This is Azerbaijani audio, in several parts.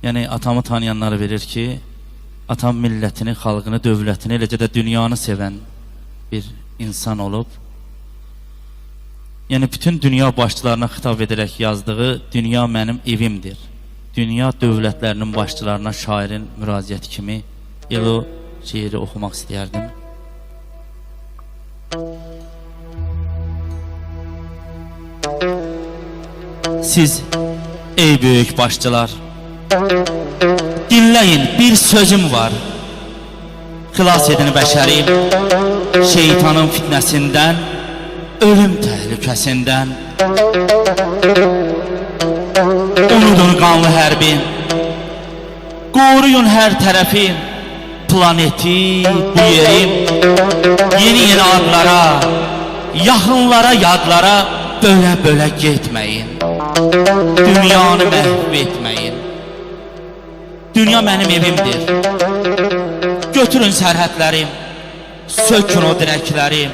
Yəni atamı tanıyanlar bilir ki, atam millətini, xalqını, dövlətini, eləcə də dünyanı sevən bir insan olub. Yəni bütün dünya başçılarına xitab edərək yazdığı "Dünya mənim evimdir." Dünya dövlətlərinin başçılarına şairin müraciəti kimi o şeiri oxumaq istəyərdim. Siz ey böyük başçılar, dinləyin, bir sözüm var. Xilas edin bəşəri şeytanın fitnəsindən, ölüm təhlükəsindən. Unudun qanlı hərbi, qoruyun hər tərəfi, planeti, bu yeri yeni adlara, yaxınlara, yadlara bölə-bölə getməyin. Dünyanı məhv etməyin. Dünya mənim evimdir. Götürün sərhədlərim, sökün o dirəkləri,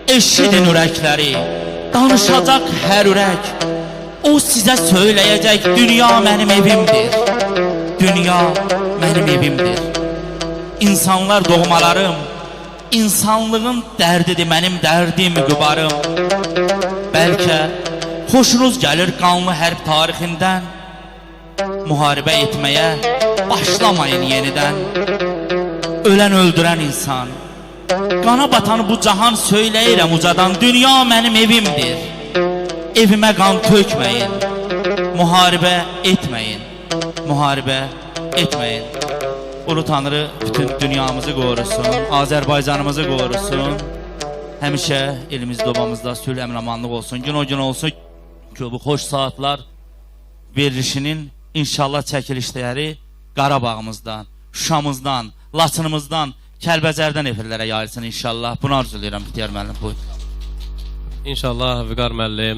eşidin ürəkləri, danışacaq hər ürək. O sizə söyləyəcək, dünya mənim evimdir. Dünya mənim evimdir. İnsanlar doğmalarım, insanlığın dərdidir mənim dərdim, qübarım. Bəlkə xoşunuz gəlir qanlı hərb tarixindən, müharibə etməyə başlamayın yenidən. Ölən öldürən insan, qana batan bu cahan söyləyirəm ucadan, dünya mənim evimdir. Evimə qan tökməyin, müharibə etməyin, müharibə etməyin. Ulu Tanrı bütün dünyamızı qorusun, Azərbaycanımızı qorusun. Həmişə elimizdə, obamızda sülh, əmin-amanlıq olsun. Gün o gün olsun ki, bu xoş saatlar verilişinin inşallah çəkilişləri Qarabağımızdan, Şuşamızdan, Laçınımızdan, Kəlbəcərdən efirlərə yayılsın inşallah. Bunu arzulayıram, Bixtiyar müəllim. Buyur. İnşallah Vüqar müəllim